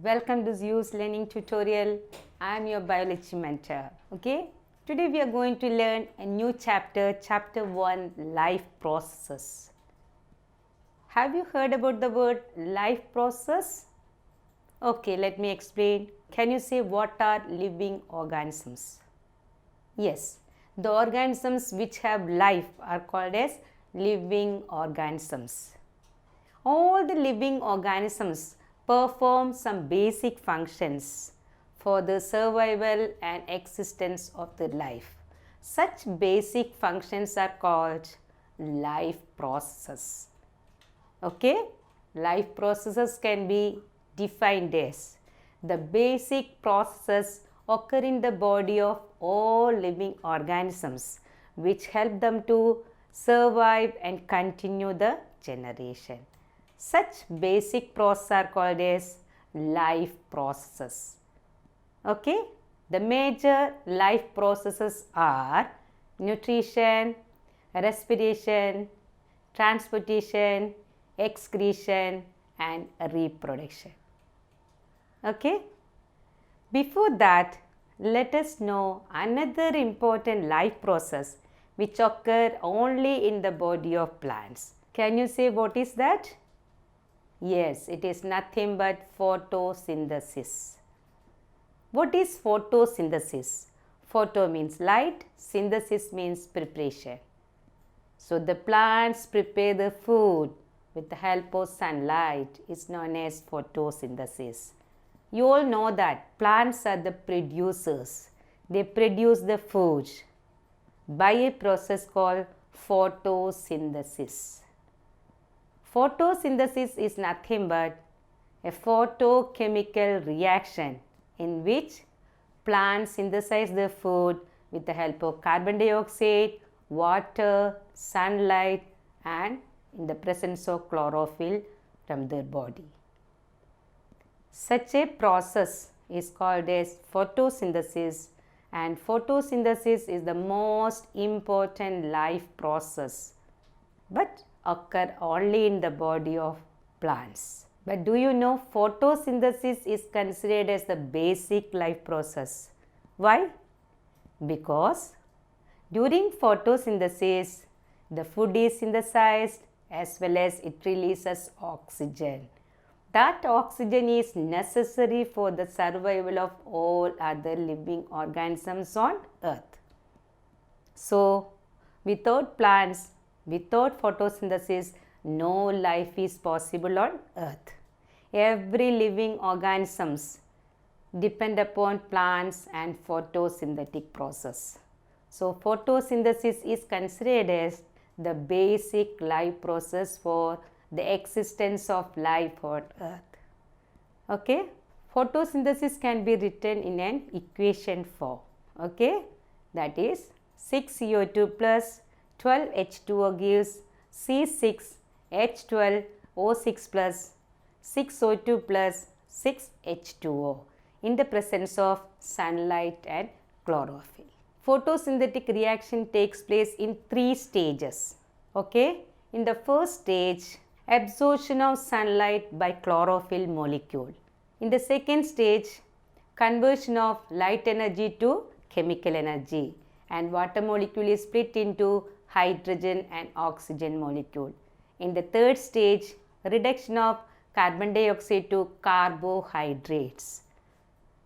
Welcome to Zeus Learning Tutorial. I am your biology mentor. Okay, today we are going to learn a new chapter, chapter 1, life processes. Have you heard about the word life process? Okay, let me explain. Can you say what are living organisms? Yes, the organisms which have life are called as living organisms. All the living organisms perform some basic functions for the survival and existence of the life. Such basic functions are called life processes. Okay, life processes can be defined as the basic processes occur in the body of all living organisms which help them to survive and continue the generation. Such basic processes are called as life processes. Okay, the major life processes are nutrition, respiration, transportation, excretion and reproduction. Okay, before that, let us know another important life process which occur only in the body of plants. Can you say what is that? Yes, it is nothing but photosynthesis. What is photosynthesis? Photo means light, synthesis means preparation. So the plants prepare the food with the help of sunlight is known as photosynthesis. You all know that plants are the producers. They produce the food by a process called photosynthesis. Photosynthesis is nothing but a photochemical reaction in which plants synthesize the food with the help of carbon dioxide, water, sunlight and in the presence of chlorophyll from their body. Such a process is called as photosynthesis, and photosynthesis is the most important life process but occur only in the body of plants. But do you know photosynthesis is considered as the basic life process? Why? Because during photosynthesis, the food is synthesized as well as it releases oxygen. That oxygen is necessary for the survival of all other living organisms on earth. So, without plants, without photosynthesis, no life is possible on earth. Every living organisms depend upon plants and photosynthetic process. So, photosynthesis is considered as the basic life process for the existence of life on earth. Okay, photosynthesis can be written in an equation form. Okay, that is 6CO2 plus 12H2O gives C6H12O6 plus 6O2 plus 6H2O in the presence of sunlight and chlorophyll. Photosynthetic reaction takes place in 3 stages. Okay, in the first stage, absorption of sunlight by chlorophyll molecule. In the second stage, conversion of light energy to chemical energy, and water molecule is split into hydrogen and oxygen molecule. In the third stage, reduction of carbon dioxide to carbohydrates.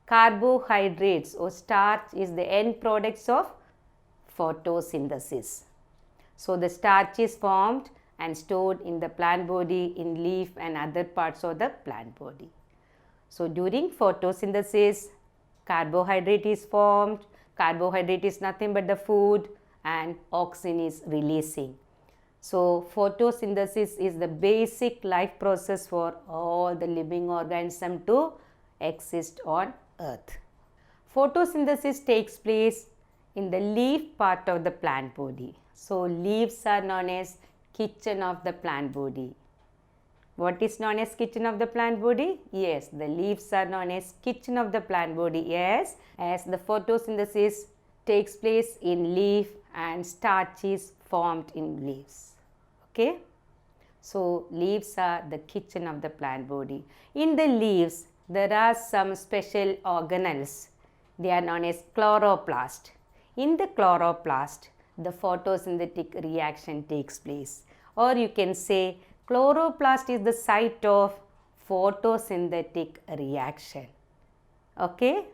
Carbohydrates or starch is the end products of photosynthesis. So the starch is formed and stored in the plant body, in leaf and other parts of the plant body. So during photosynthesis, carbohydrate is formed. Carbohydrate is nothing but the food and oxygen is releasing. So photosynthesis is the basic life process for all the living organisms to exist on earth. Photosynthesis takes place in the leaf part of the plant body. So leaves are known as kitchen of the plant body. What is known as kitchen of the plant body? Yes, the leaves are known as kitchen of the plant body. Yes, as the photosynthesis takes place in leaf and starch is formed in leaves. Okay, so leaves are the kitchen of the plant body. In the leaves, there are some special organelles. They are known as chloroplast. In the chloroplast, the photosynthetic reaction takes place. Or you can say chloroplast is the site of photosynthetic reaction. Okay?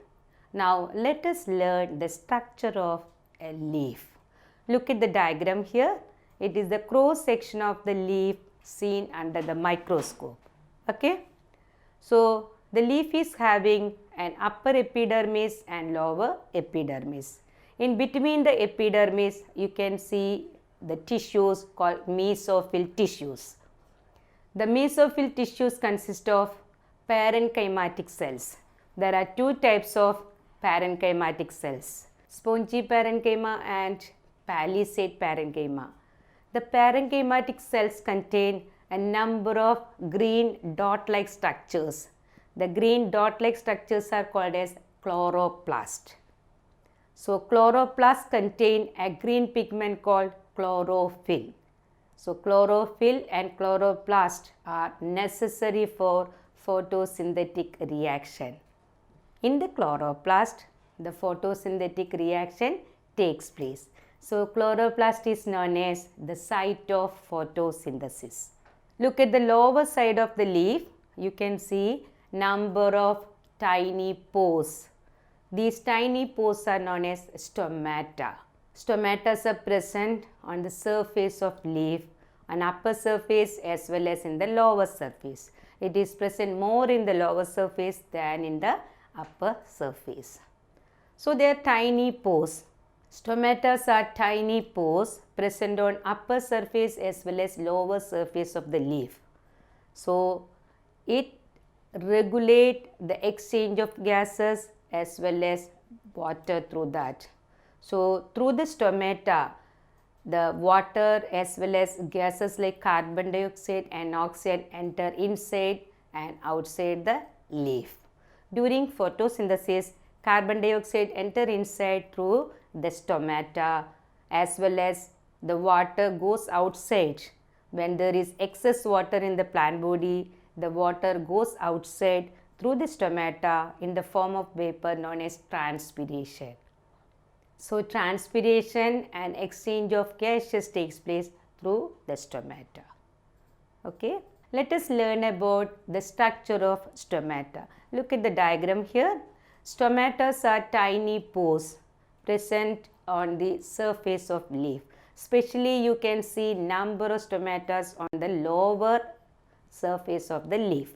Now let us learn the structure of a leaf. Look at the diagram here. It is the cross section of the leaf seen under the microscope. Okay? So the leaf is having an upper epidermis and lower epidermis. In between the epidermis, you can see the tissues called mesophyll tissues. The mesophyll tissues consist of parenchymatic cells. There are two types of parenchymatic cells, spongy parenchyma and palisade parenchyma. The parenchymatic cells contain a number of green dot-like structures. The green dot-like structures are called as chloroplast. So chloroplasts contain a green pigment called chlorophyll. So chlorophyll and chloroplast are necessary for photosynthetic reaction. In the chloroplast, the photosynthetic reaction takes place. So chloroplast is known as the site of photosynthesis. Look at the lower side of the leaf. You can see number of tiny pores. These tiny pores are known as stomata. Stomata are present on the surface of leaf, on upper surface as well as in the lower surface. It is present more in the lower surface than in the upper surface. So they are tiny pores. Stomata are tiny pores present on upper surface as well as lower surface of the leaf. So it regulates the exchange of gases as well as water through that. So through the stomata, the water as well as gases like carbon dioxide and oxygen enter inside and outside the leaf. During photosynthesis, carbon dioxide enter inside through the stomata as well as the water goes outside. When there is excess water in the plant body, the water goes outside through the stomata in the form of vapor known as transpiration. So transpiration and exchange of gases takes place through the stomata. Okay. Let us learn about the structure of stomata. Look at the diagram here. Stomata are tiny pores present on the surface of leaf. Especially you can see number of stomata on the lower surface of the leaf.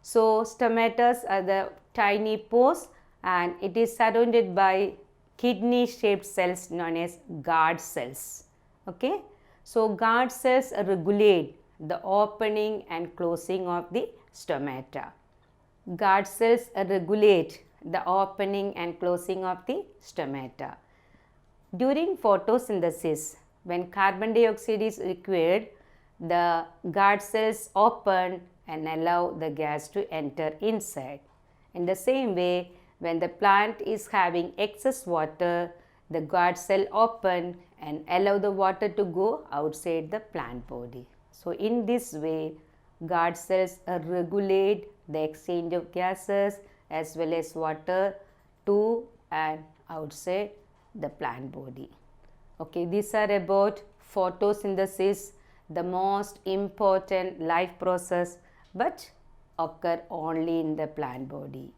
So stomata are the tiny pores and it is surrounded by kidney shaped cells known as guard cells. Okay. So guard cells regulate the opening and closing of the stomata. Guard cells regulate the opening and closing of the stomata. During photosynthesis, when carbon dioxide is required, the guard cells open and allow the gas to enter inside. In the same way, when the plant is having excess water, the guard cell open and allow the water to go outside the plant body. So in this way, guard cells regulate the exchange of gases as well as water to and outside the plant body. Okay, these are about photosynthesis, the most important life process but occur only in the plant body.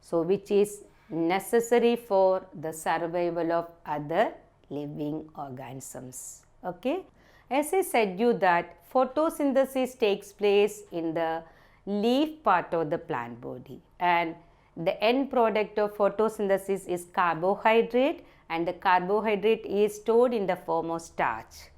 So which is necessary for the survival of other living organisms. Okay. As I said you that photosynthesis takes place in the leaf part of the plant body and the end product of photosynthesis is carbohydrate and the carbohydrate is stored in the form of starch.